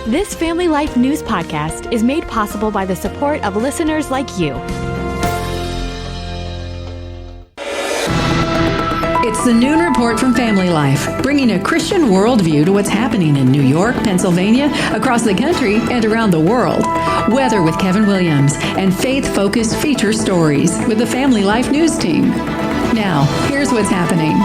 This Family Life News podcast is made possible by the support of listeners like you. It's the Noon Report from Family Life, bringing a Christian worldview to what's happening in New York, Pennsylvania, across the country, and around the world. Weather with Kevin Williams, and faith-focused feature stories with the Family Life News team. Now, here's what's happening.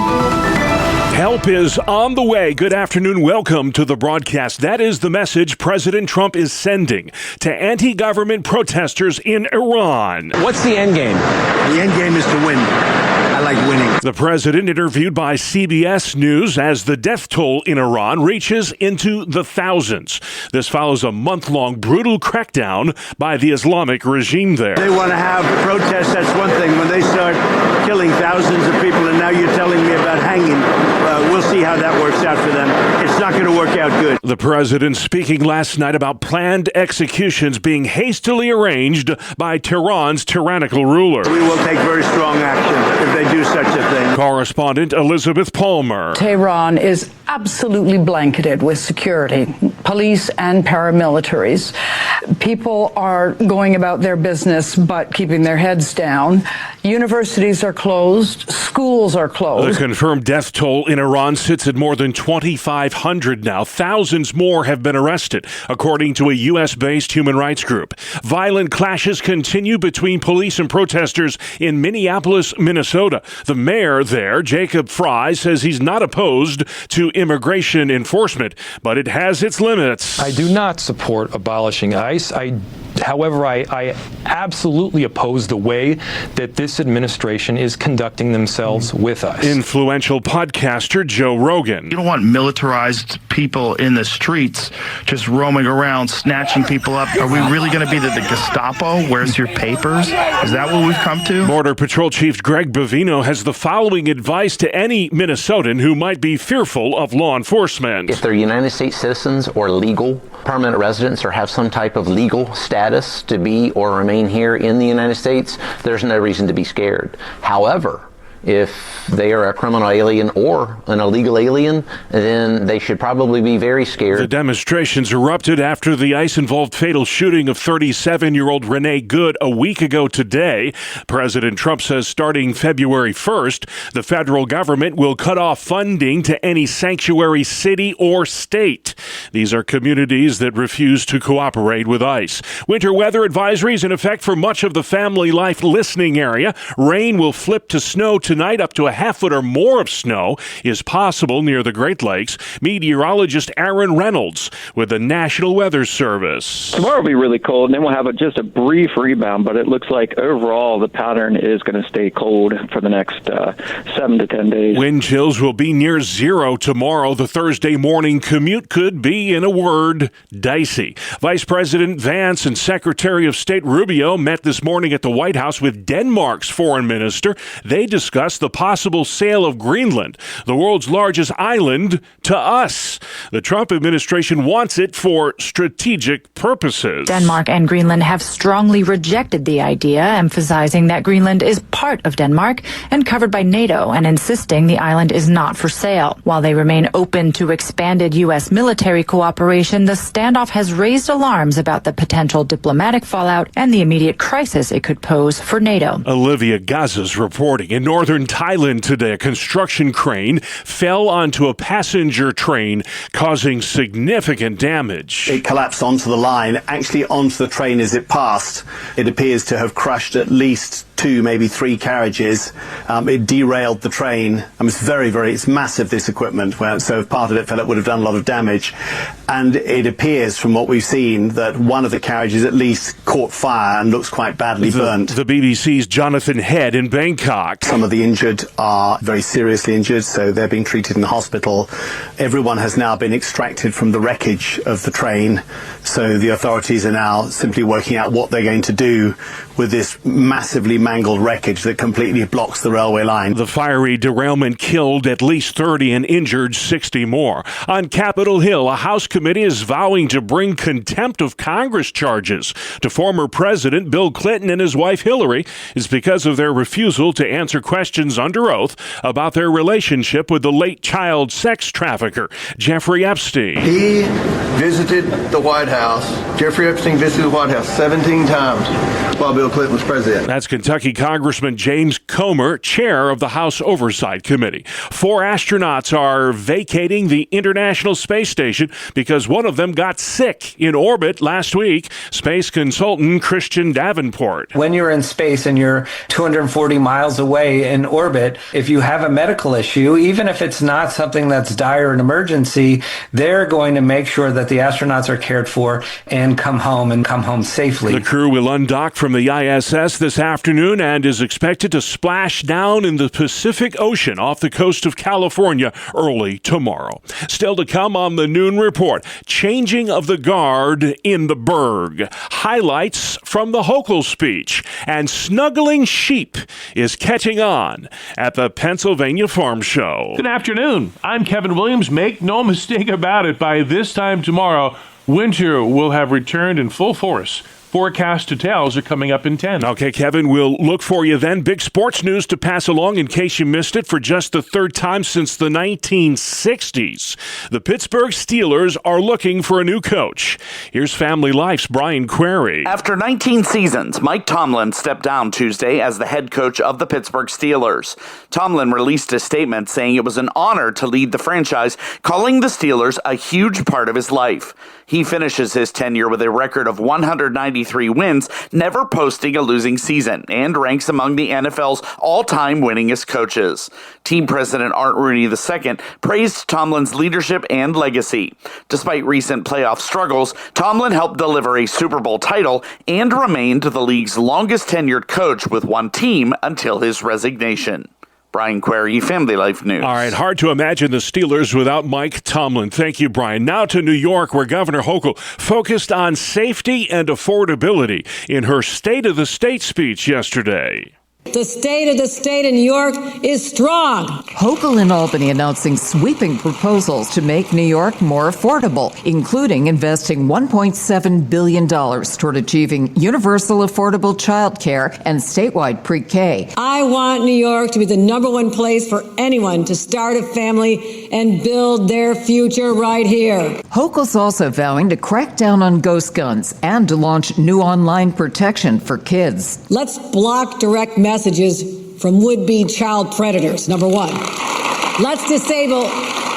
Help is on the way. Good afternoon. Welcome to the broadcast. That is the message President Trump is sending to anti-government protesters in Iran. What's the end game? The end game is to win. I like winning. The president interviewed by CBS News as the death toll in Iran reaches into the thousands. This follows a month-long brutal crackdown by the Islamic regime there. They want to have protests, that's one thing. When they start killing thousands of people, and now you're telling me about hanging, we'll see how that works out for them. It's not going to work out good. The president speaking last night about planned executions being hastily arranged by Tehran's tyrannical ruler. We will take very strong action if they do such a thing. Correspondent Elizabeth Palmer. Tehran is absolutely blanketed with security, police and paramilitaries. People are going about their business but keeping their heads down. Universities are closed. Schools are closed. The confirmed death toll in Iran sits at more than 2,500 now. Thousands more have been arrested, according to a U.S.-based human rights group. Violent clashes continue between police and protesters in Minneapolis, Minnesota. The mayor there, Jacob Frey, says he's not opposed to immigration enforcement, but it has its limits. I do not support abolishing ICE. However, I absolutely oppose the way that this administration is conducting themselves with us. Influential podcaster Joe Rogan. You don't want militarized people in the streets just roaming around, snatching people up. Are we really going to be the Gestapo? Where's your papers? Is that what we've come to? Border Patrol Chief Greg Bovino has the following advice to any Minnesotan who might be fearful of law enforcement. If they're United States citizens or legal permanent residents or have some type of legal status to be or remain here in the United States, there's no reason to be scared. However, if they are a criminal alien or an illegal alien, then they should probably be very scared. The demonstrations erupted after the ICE-involved fatal shooting of 37-year-old Renee Good a week ago today. President Trump says starting February 1st, the federal government will cut off funding to any sanctuary city or state. These are communities that refuse to cooperate with ICE. Winter weather advisories in effect for much of the Family Life listening area. Rain will flip to snow tonight. Up to a half foot or more of snow is possible near the Great Lakes. Meteorologist Aaron Reynolds with the National Weather Service. Tomorrow will be really cold, and then we'll have just a brief rebound, but it looks like overall the pattern is going to stay cold for the next 7 to 10 days. Wind chills will be near zero tomorrow. The Thursday morning commute could be, in a word, dicey. Vice President Vance and Secretary of State Rubio met this morning at the White House with Denmark's foreign minister. They discussed the possible sale of Greenland, the world's largest island, to us. The Trump administration wants it for strategic purposes. Denmark and Greenland have strongly rejected the idea, emphasizing that Greenland is part of Denmark and covered by NATO, and insisting the island is not for sale. While they remain open to expanded U.S. military cooperation, the standoff has raised alarms about the potential diplomatic fallout and the immediate crisis it could pose for NATO. Olivia Gaza's reporting. In northern Thailand today, a construction crane fell onto a passenger train, causing significant damage. It collapsed onto the line, actually onto the train as it passed. It appears to have crushed at least 2, maybe 3 carriages. It derailed the train. It's massive, this equipment. So if part of it fell, it would have done a lot of damage. And it appears, from what we've seen, that one of the carriages at least caught fire and looks quite badly burnt. The BBC's Jonathan Head in Bangkok. Some of the injured are very seriously injured, so they're being treated in the hospital. Everyone has now been extracted from the wreckage of the train, so the authorities are now simply working out what they're going to do with this massively mangled wreckage that completely blocks the railway line. The fiery derailment killed at least 30 and injured 60 more. On Capitol Hill, a House committee is vowing to bring contempt of Congress charges to former President Bill Clinton and his wife Hillary. It's because of their refusal to answer questions under oath about their relationship with the late child sex trafficker Jeffrey Epstein. He visited the White House. Jeffrey Epstein visited the White House 17 times while Bill Clinton was president. That's Kentucky Congressman James Comer, chair of the House Oversight Committee. 4 astronauts are vacating the International Space Station because one of them got sick in orbit last week. Space consultant Christian Davenport. When you're in space and you're 240 miles away in orbit, if you have a medical issue, even if it's not something that's dire an emergency, they're going to make sure that the astronauts are cared for and come home safely. The crew will undock from the ISS this afternoon and is expected to splash down in the Pacific Ocean off the coast of California early tomorrow. Still to come on the Noon Report, changing of the guard in the Berg, highlights from the Hochul speech, and snuggling sheep is catching on at the Pennsylvania Farm Show. Good afternoon. I'm Kevin Williams. Make no mistake about it, by this time tomorrow, winter will have returned in full force. Forecast details are coming up in 10. Okay, Kevin, we'll look for you then. Big sports news to pass along in case you missed it for just the third time since the 1960s. The Pittsburgh Steelers are looking for a new coach. Here's Family Life's Brian Query. After 19 seasons, Mike Tomlin stepped down Tuesday as the head coach of the Pittsburgh Steelers. Tomlin released a statement saying it was an honor to lead the franchise, calling the Steelers a huge part of his life. He finishes his tenure with a record of 193 wins, never posting a losing season, and ranks among the NFL's all-time winningest coaches. Team president Art Rooney II praised Tomlin's leadership and legacy. Despite recent playoff struggles, Tomlin helped deliver a Super Bowl title and remained the league's longest tenured coach with one team until his resignation. Brian Query, Family Life News. All right, hard to imagine the Steelers without Mike Tomlin. Thank you, Brian. Now to New York, where Governor Hochul focused on safety and affordability in her State of the State speech yesterday. The state of the state in New York is strong. Hochul in Albany announcing sweeping proposals to make New York more affordable, including investing $1.7 billion toward achieving universal affordable child care and statewide pre-K. I want New York to be the #1 place for anyone to start a family and build their future right here. Hochul's also vowing to crack down on ghost guns and to launch new online protection for kids. Let's block direct messages from would-be child predators, #1. Let's disable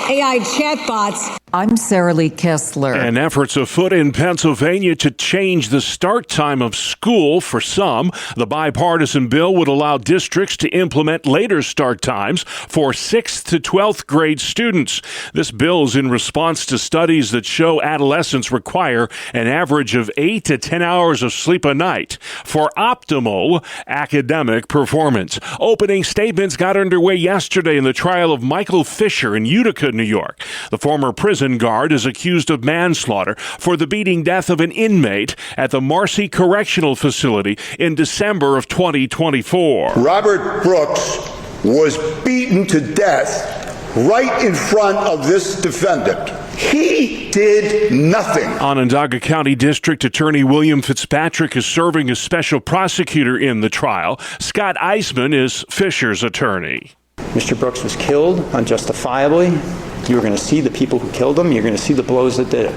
AI chatbots. I'm Sarah Lee Kessler. And efforts afoot in Pennsylvania to change the start time of school for some. The bipartisan bill would allow districts to implement later start times for 6th to 12th grade students. This bill is in response to studies that show adolescents require an average of 8 to 10 hours of sleep a night for optimal academic performance. Opening statements got underway yesterday in the trial of Michael Fisher in Utica, New York. The former prison guard is accused of manslaughter for the beating death of an inmate at the Marcy Correctional Facility in December of 2024. Robert Brooks was beaten to death right in front of this defendant. He did nothing. Onondaga County District Attorney William Fitzpatrick is serving as special prosecutor in the trial. Scott Eisman is Fisher's attorney. Mr. Brooks was killed unjustifiably. You're going to see the people who killed him. You're going to see the blows that did it.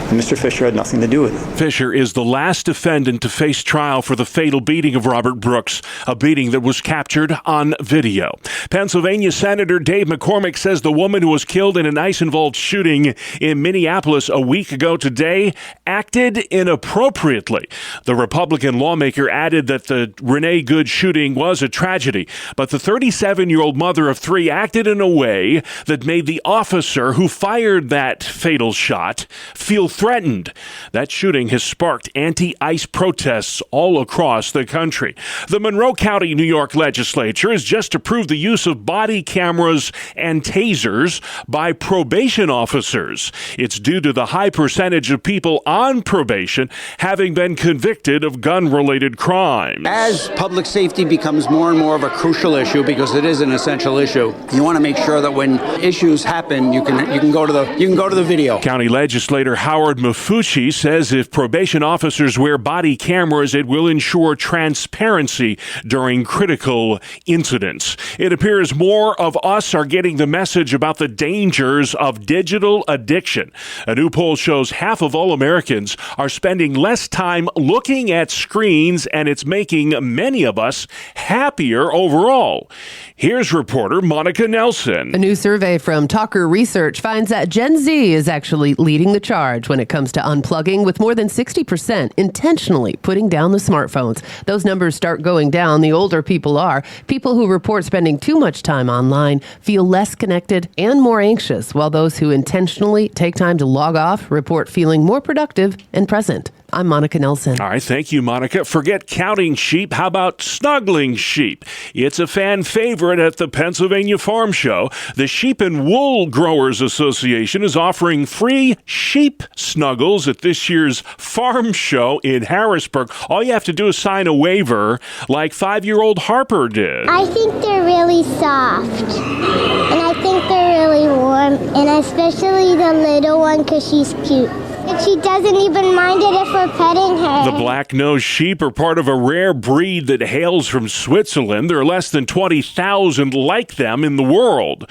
And Mr. Fisher had nothing to do with it. Fisher is the last defendant to face trial for the fatal beating of Robert Brooks, a beating that was captured on video. Pennsylvania Senator Dave McCormick says the woman who was killed in an ICE-involved shooting in Minneapolis a week ago today acted inappropriately. The Republican lawmaker added that the Renee Good shooting was a tragedy, but the 37-year-old mother of 3 acted in a way that made the officer who fired that fatal shot feel threatened. That shooting has sparked anti-ICE protests all across the country. The Monroe County, New York legislature has just approved the use of body cameras and tasers by probation officers. It's due to the high percentage of people on probation having been convicted of gun-related crimes. As public safety becomes more and more of a crucial issue, because it is an essential issue, you want to make sure that when issues happen, you can go to the video. County legislator Howard Howard Mafucci says if probation officers wear body cameras, it will ensure transparency during critical incidents. It appears more of us are getting the message about the dangers of digital addiction. A new poll shows half of all Americans are spending less time looking at screens, and it's making many of us happier overall. Here's reporter Monica Nelson. A new survey from Talker Research finds that Gen Z is actually leading the charge when it comes to unplugging, with more than 60% intentionally putting down the smartphones. Those numbers start going down the older people are. People who report spending too much time online feel less connected and more anxious, while those who intentionally take time to log off report feeling more productive and present. I'm Monica Nelson. All right, thank you, Monica. Forget counting sheep. How about snuggling sheep? It's a fan favorite at the Pennsylvania Farm Show. The Sheep and Wool Growers Association is offering free sheep snuggles at this year's Farm Show in Harrisburg. All you have to do is sign a waiver like 5-year-old Harper did. I think they're really soft, and I think they're really warm, and especially the little one because she's cute. And she doesn't even mind it if we're petting her. The black-nosed sheep are part of a rare breed that hails from Switzerland. There are less than 20,000 like them in the world.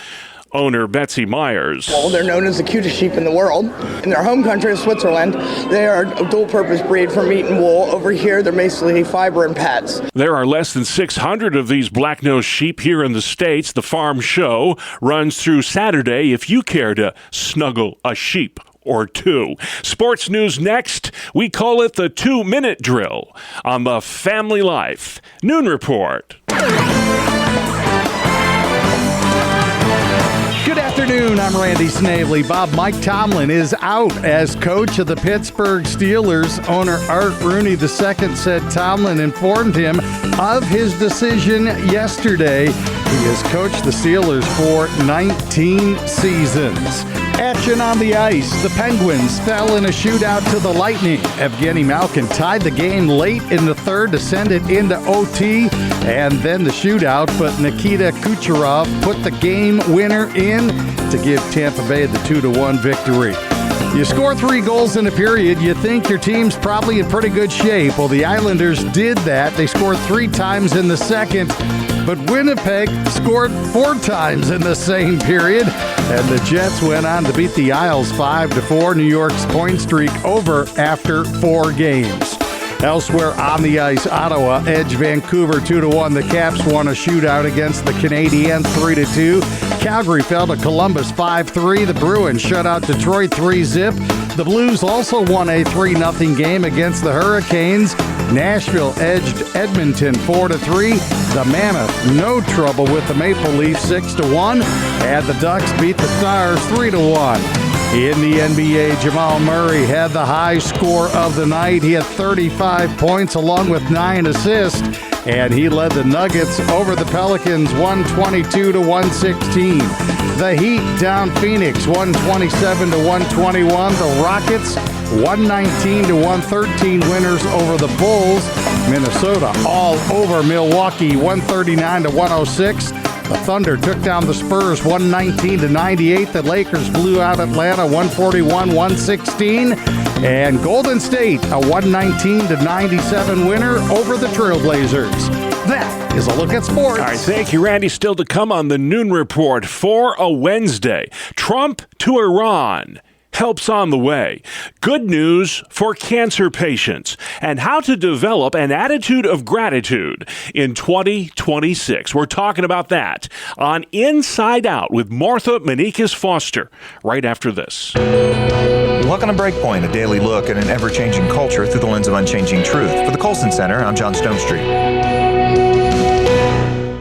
Owner Betsy Myers. Well, they're known as the cutest sheep in the world. In their home country of Switzerland, they are a dual-purpose breed for meat and wool. Over here, they're basically fiber and pads. There are less than 600 of these black-nosed sheep here in the States. The Farm Show runs through Saturday if you care to snuggle a sheep or two. Sports news next. We call it the 2-minute drill on the Family Life Noon Report. Good afternoon, I'm Randy Snavely. Mike Tomlin is out as coach of the Pittsburgh Steelers. Owner Art Rooney II said Tomlin informed him of his decision yesterday. He has coached the Steelers for 19 seasons. Action on the ice. The Penguins fell in a shootout to the Lightning. Evgeny Malkin tied the game late in the third to send it into OT and then the shootout, but Nikita Kucherov put the game winner in to give Tampa Bay the 2-1 victory. You score 3 goals in a period, you think your team's probably in pretty good shape. Well, the Islanders did that. They scored 3 times in the second, but Winnipeg scored 4 times in the same period, and the Jets went on to beat the Isles 5-4. New York's point streak over after 4 games. Elsewhere on the ice, Ottawa edged Vancouver 2-1. The Caps won a shootout against the Canadiens 3-2. Calgary fell to Columbus 5-3. The Bruins shut out Detroit 3-0. The Blues also won a 3-0 game against the Hurricanes. Nashville edged Edmonton 4-3. The Mammoth no trouble with the Maple Leafs 6-1. And the Ducks beat the Stars 3-1. In the NBA, Jamal Murray had the high score of the night. He had 35 points along with 9 assists, and he led the Nuggets over the Pelicans 122-116. The Heat down Phoenix 127-121. The Rockets 119-113 winners over the Bulls. Minnesota all over Milwaukee 139-106. The Thunder took down the Spurs 119-98. The Lakers blew out Atlanta 141-116. And Golden State, a 119-97 winner over the Trailblazers. That is a look at sports. All right, thank you, Randy. Still to come on the Noon Report for a Wednesday. Trump to Iran. Help's on the way. Good news for cancer patients and how to develop an attitude of gratitude in 2026. We're talking about that on Inside Out with Martha Manikas Foster right after this. Welcome to Breakpoint, a daily look at an ever-changing culture through the lens of unchanging truth. For the Colson Center, I'm John Stonestreet.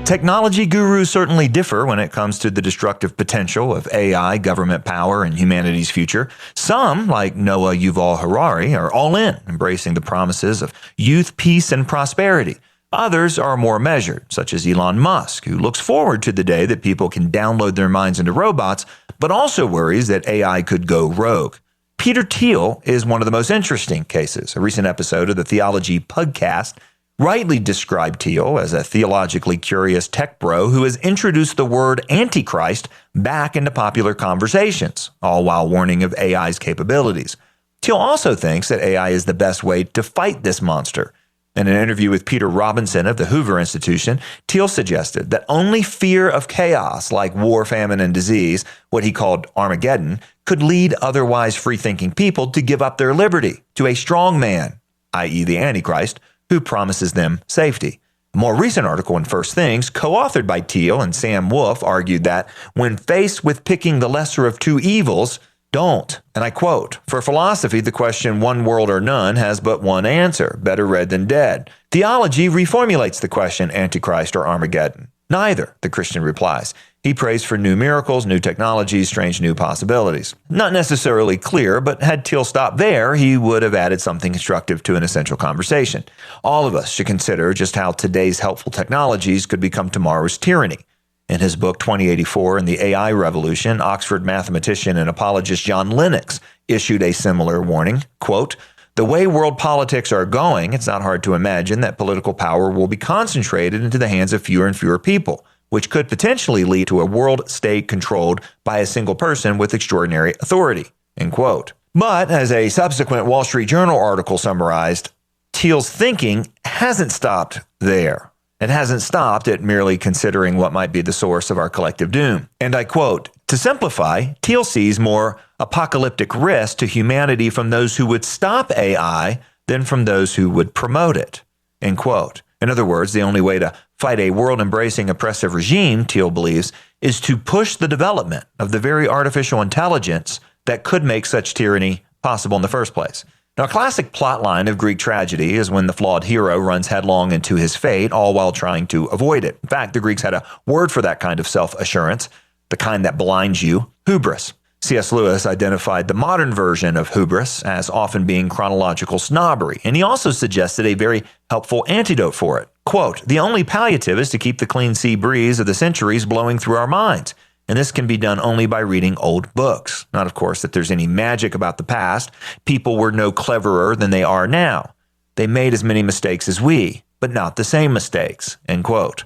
Technology gurus certainly differ when it comes to the destructive potential of AI, government power, and humanity's future. Some, like Noah Yuval Harari, are all in, embracing the promises of youth, peace, and prosperity. Others are more measured, such as Elon Musk, who looks forward to the day that people can download their minds into robots, but also worries that AI could go rogue. Peter Thiel is one of the most interesting cases. A recent episode of the Theology Podcast rightly described Thiel as a theologically curious tech bro who has introduced the word Antichrist back into popular conversations, all while warning of AI's capabilities. Thiel also thinks that AI is the best way to fight this monster. In an interview with Peter Robinson of the Hoover Institution, Thiel suggested that only fear of chaos like war, famine, and disease, what he called Armageddon, could lead otherwise free-thinking people to give up their liberty to a strong man, i.e. the Antichrist, who promises them safety. A more recent article in First Things, co-authored by Thiel and Sam Wolf, argued that when faced with picking the lesser of two evils, don't. And I quote, "For philosophy, the question one world or none has but one answer, better read than dead. Theology reformulates the question Antichrist or Armageddon. Neither," the Christian replies. He prays for new miracles, new technologies, strange new possibilities. Not necessarily clear, but had Thiel stopped there, he would have added something constructive to an essential conversation. All of us should consider just how today's helpful technologies could become tomorrow's tyranny. In his book 2084 and the AI Revolution, Oxford mathematician and apologist John Lennox issued a similar warning, quote, "The way world politics are going, it's not hard to imagine that political power will be concentrated into the hands of fewer and fewer people, which could potentially lead to a world state controlled by a single person with extraordinary authority," end quote. But as a subsequent Wall Street Journal article summarized, Thiel's thinking hasn't stopped there. It hasn't stopped at merely considering what might be the source of our collective doom. And I quote, "To simplify, Thiel sees more apocalyptic risk to humanity from those who would stop AI than from those who would promote it," end quote. In other words, the only way to fight a world-embracing oppressive regime, Thiel believes, is to push the development of the very artificial intelligence that could make such tyranny possible in the first place. Now, a classic plotline of Greek tragedy is when the flawed hero runs headlong into his fate, all while trying to avoid it. In fact, the Greeks had a word for that kind of self-assurance, the kind that blinds you, hubris. C.S. Lewis identified the modern version of hubris as often being chronological snobbery, and he also suggested a very helpful antidote for it. Quote, "The only palliative is to keep the clean sea breeze of the centuries blowing through our minds. And this can be done only by reading old books. Not, of course, that there's any magic about the past. People were no cleverer than they are now. They made as many mistakes as we, but not the same mistakes," end quote.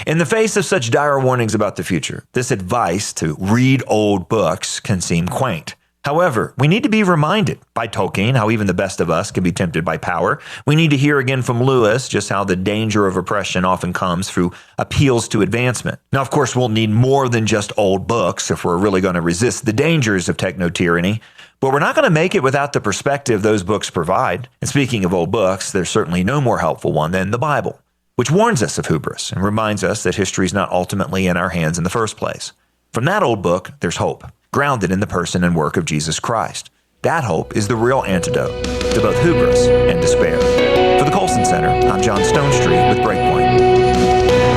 In the face of such dire warnings about the future, this advice to read old books can seem quaint. However, we need to be reminded by Tolkien how even the best of us can be tempted by power. We need to hear again from Lewis just how the danger of oppression often comes through appeals to advancement. Now, of course, we'll need more than just old books if we're really going to resist the dangers of techno-tyranny, but we're not going to make it without the perspective those books provide. And speaking of old books, there's certainly no more helpful one than the Bible, which warns us of hubris and reminds us that history is not ultimately in our hands in the first place. From that old book, there's hope, grounded in the person and work of Jesus Christ. That hope is the real antidote to both hubris and despair. For the Colson Center, I'm John Stonestreet with Breakpoint.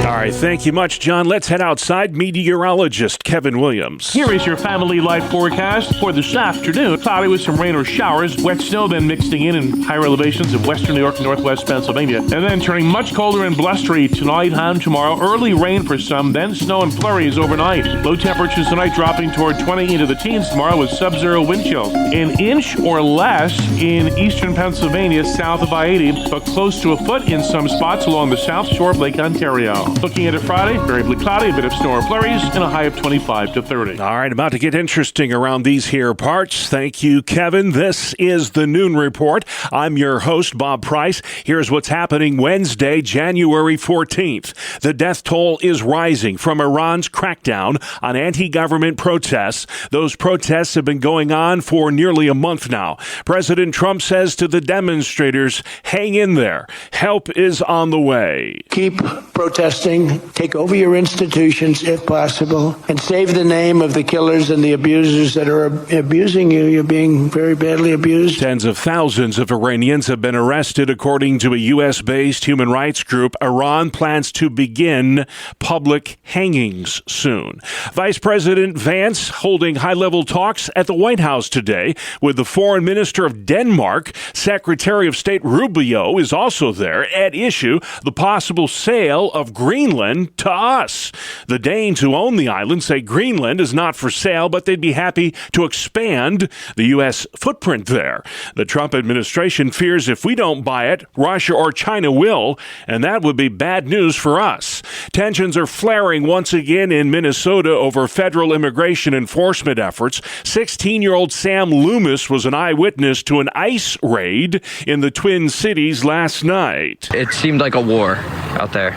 All right, thank you much, John. Let's head outside. Meteorologist Kevin Williams. Here is your family life forecast for this afternoon. Cloudy with some rain or showers. Wet snow then mixing in higher elevations of western New York and northwest Pennsylvania. And then turning much colder and blustery tonight and tomorrow. Early rain for some, then snow and flurries overnight. Low temperatures tonight dropping toward 20 into the teens tomorrow with sub-zero wind chills. An inch or less in eastern Pennsylvania south of I-80, but close to a foot in some spots along the south shore of Lake Ontario. Looking at it Friday, variably cloudy, a bit of snow or flurries, and a high of 25 to 30. All right, about to get interesting around these here parts. Thank you, Kevin. This is the Noon Report. I'm your host, Bob Price. Here's what's happening Wednesday, January 14th. The death toll is rising from Iran's crackdown on anti-government protests. Those protests have been going on for nearly a month now. President Trump says to the demonstrators, hang in there. Help is on the way. Keep protesting, take over your institutions if possible, and save the name of the killers and the abusers that are abusing you. You're being very badly abused. Tens of thousands of Iranians have been arrested, according to a U.S.-based human rights group. Iran plans to begin public hangings soon. Vice President Vance holding high-level talks at the White House today with the Foreign Minister of Denmark. Secretary of State Rubio is also there. At issue, the possible sale of Greenland Greenland to us. The Danes who own the island say Greenland is not for sale, but they'd be happy to expand the U.S. footprint there. The Trump administration fears if we don't buy it, Russia or China will, and that would be bad news for us. Tensions are flaring once again in Minnesota over federal immigration enforcement efforts. 16-year-old Sam Loomis was an eyewitness to an ICE raid in the Twin Cities last night. It seemed like a war out there.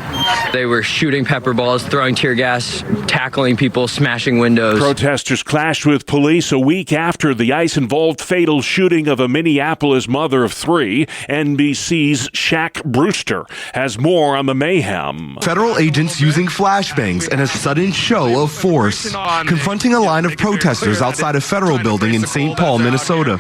They were shooting pepper balls, throwing tear gas, tackling people, smashing windows. Protesters clashed with police a week after the ICE-involved fatal shooting of a Minneapolis mother of three. NBC's Shaq Brewster has more on the mayhem. Federal agents using flashbangs and a sudden show of force, confronting a line of protesters outside a federal building in St. Paul, Minnesota.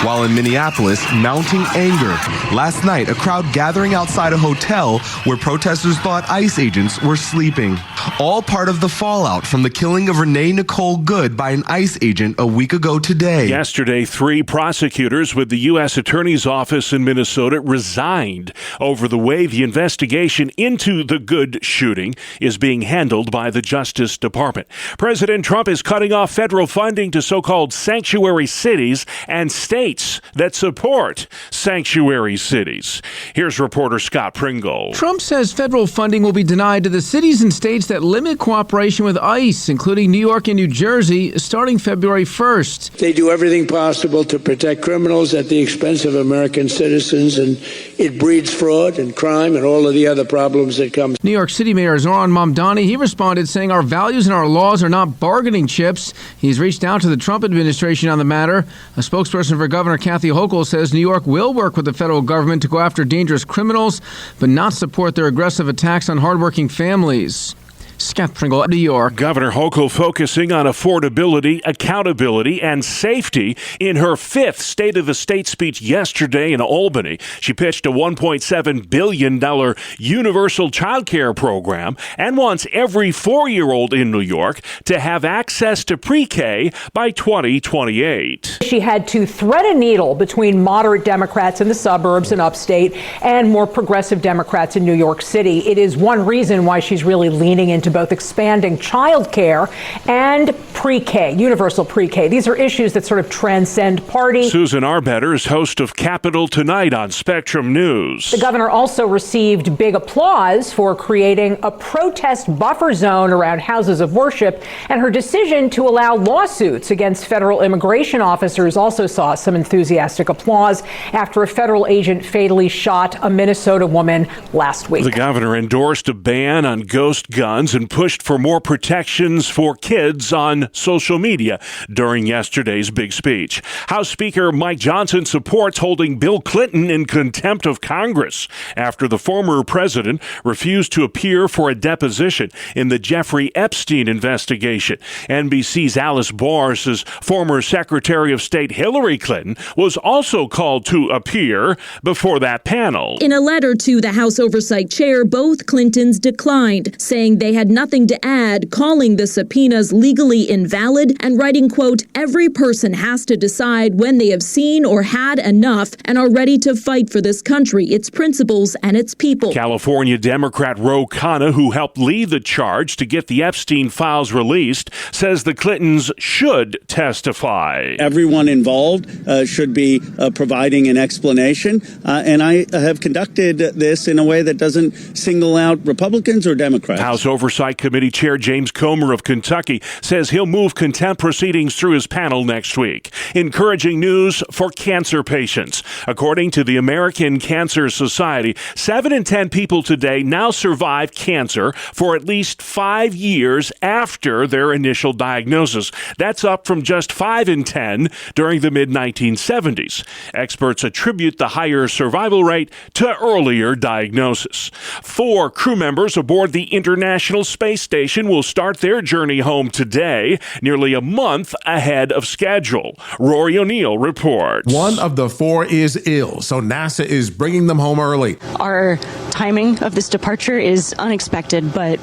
While in Minneapolis, mounting anger. Last night, a crowd gathering outside a hotel where protesters thought ICE agents were sleeping. All part of the fallout from the killing of Renee Nicole Good by an ICE agent a week ago today. Yesterday, 3 prosecutors with the U.S. Attorney's Office in Minnesota resigned over the way the investigation into the Good shooting is being handled by the Justice Department. President Trump is cutting off federal funding to so-called sanctuary cities and states that support sanctuary cities. Here's reporter Scott Pringle. Trump says federal funding will be denied to the cities and states that limit cooperation with ICE, including New York and New Jersey, starting February 1st. They do everything possible to protect criminals at the expense of American citizens, and it breeds fraud and crime and all of the other problems that come. New York City Mayor Zohran Mamdani, he responded saying our values and our laws are not bargaining chips. He's reached out to the Trump administration on the matter. A spokesperson for Governor Kathy Hochul says New York will work with the federal government to go after dangerous criminals, but not support their aggressive attacks on hardworking families. Scott Pringle, New York. Governor Hochul focusing on affordability, accountability, and safety in her 5th State of the State speech yesterday in Albany. She pitched a $1.7 billion universal child care program and wants every 4-year-old in New York to have access to pre-K by 2028. She had to thread a needle between moderate Democrats in the suburbs and upstate and more progressive Democrats in New York City. It is one reason why she's really leaning into both expanding child care and pre-K, universal pre-K. These are issues that sort of transcend party. Susan Arbetter is host of Capitol Tonight on Spectrum News. The governor also received big applause for creating a protest buffer zone around houses of worship, and her decision to allow lawsuits against federal immigration officers also saw some enthusiastic applause after a federal agent fatally shot a Minnesota woman last week. The governor endorsed a ban on ghost guns and pushed for more protections for kids on social media during yesterday's big speech. House Speaker Mike Johnson supports holding Bill Clinton in contempt of Congress after the former president refused to appear for a deposition in the Jeffrey Epstein investigation. NBC's Alice Barr says former Secretary of State Hillary Clinton was also called to appear before that panel. In a letter to the House Oversight Chair, both Clintons declined, saying they had nothing to add, calling the subpoenas legally invalid, and writing, quote, every person has to decide when they have seen or had enough and are ready to fight for this country, its principles, and its people. California Democrat Ro Khanna, who helped lead the charge to get the Epstein files released, says the Clintons should testify. Everyone involved should be providing an explanation, and I have conducted this in a way that doesn't single out Republicans or Democrats. House Oversight Committee Chair James Comer of Kentucky says he'll move contempt proceedings through his panel next week. Encouraging news for cancer patients. According to the American Cancer Society, 7 in 10 people today now survive cancer for at least 5 years after their initial diagnosis. That's up from just 5 in 10 during the mid-1970s. Experts attribute the higher survival rate to earlier diagnosis. 4 crew members aboard the International Space Station will start their journey home today, nearly a month ahead of schedule. Rory O'Neill reports. One of the 4 is ill, so NASA is bringing them home early. Our timing of this departure is unexpected, but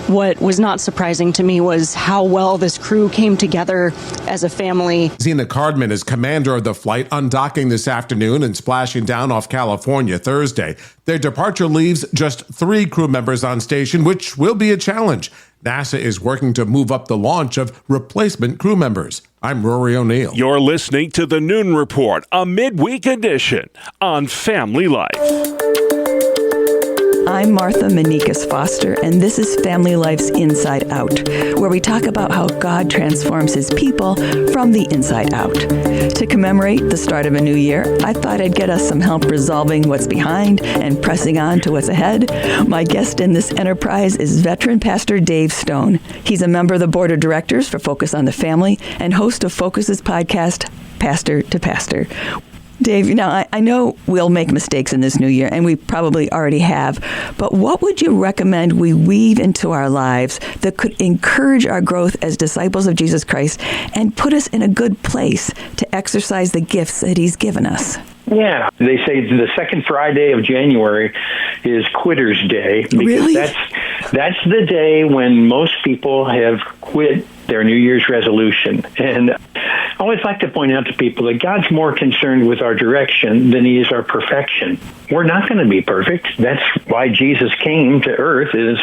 What was not surprising to me was how well this crew came together as a family. Zena Cardman is commander of the flight, undocking this afternoon and splashing down off California Thursday. Their departure leaves just 3 crew members on station, which will be a challenge. NASA is working to move up the launch of replacement crew members. I'm Rory O'Neill. You're listening to the Noon Report, a midweek edition on Family Life. I'm Martha Manikas Foster, and this is Family Life's Inside Out, where we talk about how God transforms his people from the inside out. To commemorate the start of a new year, I thought I'd get us some help resolving what's behind and pressing on to what's ahead. My guest in this enterprise is veteran pastor Dave Stone. He's a member of the board of directors for Focus on the Family and host of Focus's podcast, Pastor to Pastor. Dave, now I know we'll make mistakes in this new year, and we probably already have, but what would you recommend we weave into our lives that could encourage our growth as disciples of Jesus Christ and put us in a good place to exercise the gifts that he's given us? Yeah, they say the second Friday of January is Quitter's Day. Because really? That's the day when most people have quit their New Year's resolution. And I always like to point out to people that God's more concerned with our direction than he is our perfection. We're not going to be perfect. That's why Jesus came to earth, is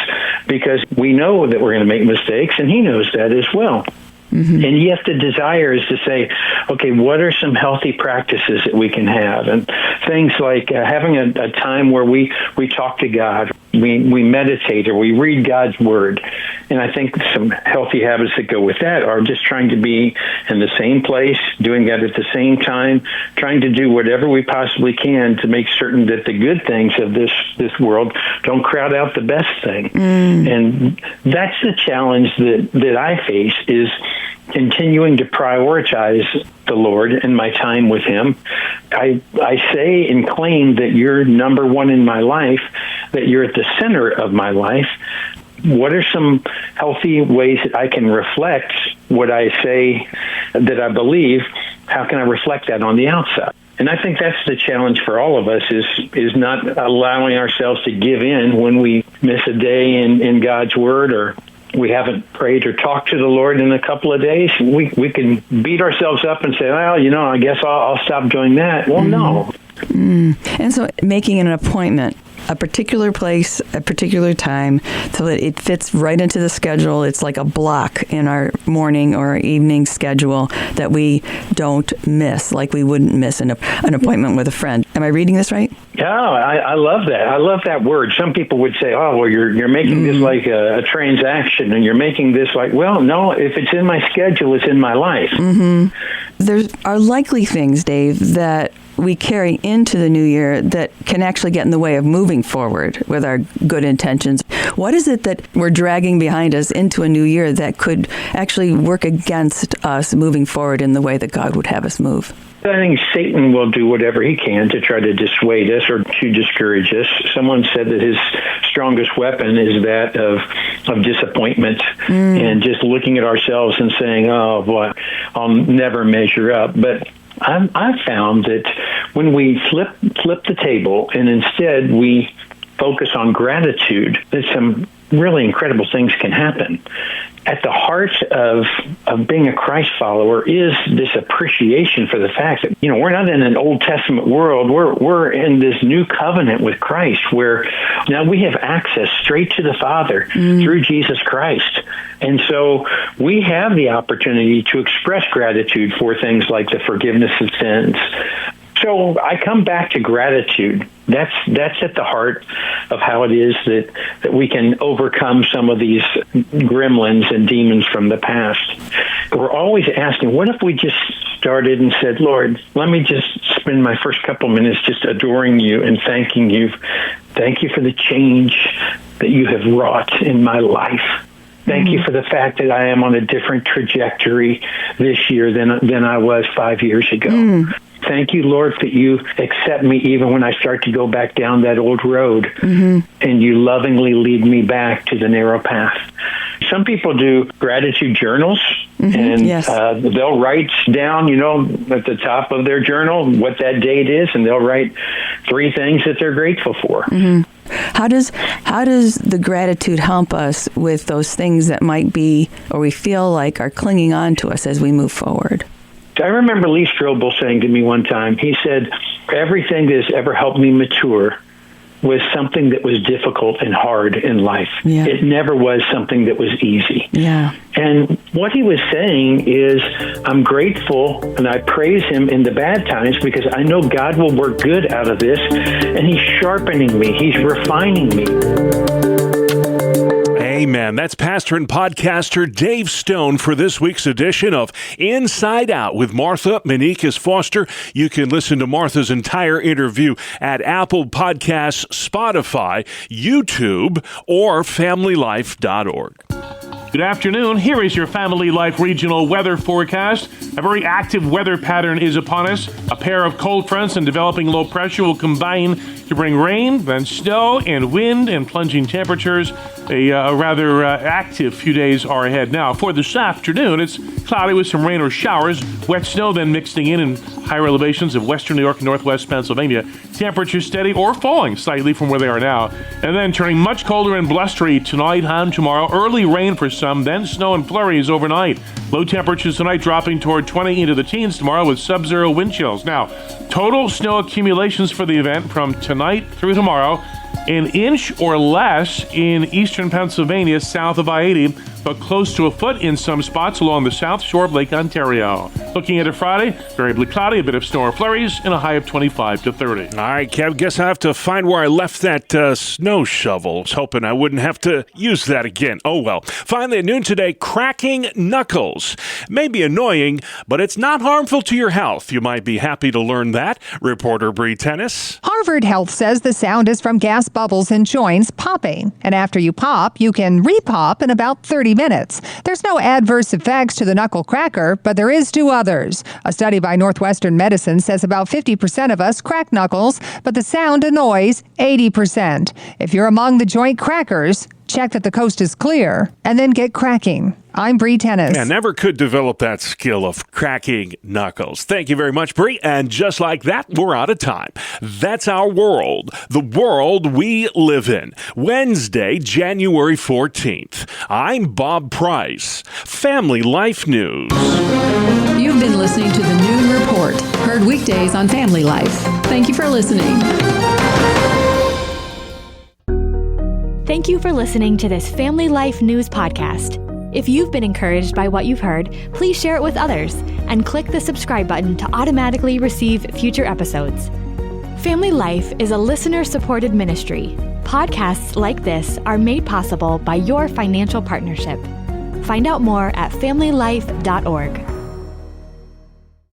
because we know that we're going to make mistakes, and he knows that as well. Mm-hmm. And yet the desire is to say, okay, what are some healthy practices that we can have? And things like having a time where we talk to God, we meditate, or we read God's word. And I think some healthy habits that go with that are just trying to be in the same place, doing that at the same time, trying to do whatever we possibly can to make certain that the good things of this world don't crowd out the best thing. And that's the challenge that I face, is continuing to prioritize the Lord and my time with him. I say and claim that you're number one in my life, that you're at the center of my life. What are some healthy ways that I can reflect what I say that I believe? How can I reflect that on the outside? And I think that's the challenge for all of us, is not allowing ourselves to give in when we miss a day in God's word, or we haven't prayed or talked to the Lord in a couple of days. We can beat ourselves up and say, well, I guess I'll stop doing that. Well, no. And so making an appointment, a particular place, a particular time, so that it fits right into the schedule. It's like a block in our morning or evening schedule that we don't miss, like we wouldn't miss an appointment with a friend. Am I reading this right? Yeah, I love that. I love that word. Some people would say, oh, well, you're making this like a transaction, and you're making this like, well, no, if it's in my schedule, it's in my life. There are likely things, Dave, that we carry into the new year that can actually get in the way of moving forward with our good intentions. What is it that we're dragging behind us into a new year that could actually work against us moving forward in the way that God would have us move? I think Satan will do whatever he can to try to dissuade us or to discourage us. Someone said that his strongest weapon is that of disappointment and just looking at ourselves and saying, oh, boy, I'll never measure up. But I've found that when we flip the table and instead we focus on gratitude, that some really incredible things can happen. At the heart of being a Christ follower is this appreciation for the fact that, we're not in an Old Testament world. We're in this new covenant with Christ, where now we have access straight to the Father through Jesus Christ. And so we have the opportunity to express gratitude for things like the forgiveness of sins. So I come back to gratitude. That's at the heart of how it is that we can overcome some of these gremlins and demons from the past. We're always asking, what if we just started and said, Lord, let me just spend my first couple minutes just adoring you and thanking you. Thank you for the change that you have wrought in my life. Thank you for the fact that I am on a different trajectory this year than I was 5 years ago. Thank you, Lord, that you accept me even when I start to go back down that old road, and you lovingly lead me back to the narrow path. Some people do gratitude journals, and they'll write down, at the top of their journal what that date is, and they'll write 3 things that they're grateful for. Mm-hmm. How does the gratitude help us with those things that might be, or we feel like are clinging on to us as we move forward? I remember Lee Strobel saying to me one time, he said, everything that has ever helped me mature was something that was difficult and hard in life. Yeah. It never was something that was easy. Yeah. And what he was saying is, I'm grateful and I praise him in the bad times because I know God will work good out of this, and he's sharpening me. He's refining me. Amen. That's pastor and podcaster Dave Stone for this week's edition of Inside Out with Martha Meneikis Foster. You can listen to Martha's entire interview at Apple Podcasts, Spotify, YouTube, or FamilyLife.org. Good afternoon. Here is your Family Life regional weather forecast. A very active weather pattern is upon us. A pair of cold fronts and developing low pressure will combine to bring rain, then snow and wind and plunging temperatures. A rather active few days are ahead. Now, for this afternoon, it's cloudy with some rain or showers. Wet snow then mixing in higher elevations of western New York and northwest Pennsylvania. Temperatures steady or falling slightly from where they are now. And then turning much colder and blustery tonight and tomorrow. Early rain for some, then snow and flurries overnight. Low temperatures tonight dropping toward 20 into the teens tomorrow with sub-zero wind chills. Now, total snow accumulations for the event from tonight through tomorrow, an inch or less in eastern Pennsylvania south of I-80, but close to a foot in some spots along the south shore of Lake Ontario. Looking at a Friday, variably cloudy, a bit of snow or flurries, and a high of 25 to 30. All right, Kev, guess I have to find where I left that snow shovel. I was hoping I wouldn't have to use that again. Oh, well. Finally, at noon today, cracking knuckles. May be annoying, but it's not harmful to your health. You might be happy to learn that. Reporter Bree Tennis. Harvard Health says the sound is from gas bubbles in joints popping. And after you pop, you can re-pop in about 30 minutes. There's no adverse effects to the knuckle cracker, but there is to others. A study by Northwestern Medicine says about 50% of us crack knuckles, but the sound annoys 80%. If you're among the joint crackers, check that the coast is clear, and then get cracking. I'm Bree Tennis. I never could develop that skill of cracking knuckles. Thank you very much, Bree. And just like that, we're out of time. That's our world, the world we live in. Wednesday, January 14th. I'm Bob Price. Family Life News. You've been listening to the Noon Report, heard weekdays on Family Life. Thank you for listening. Thank you for listening to this Family Life News podcast. If you've been encouraged by what you've heard, please share it with others and click the subscribe button to automatically receive future episodes. Family Life is a listener-supported ministry. Podcasts like this are made possible by your financial partnership. Find out more at familylife.org.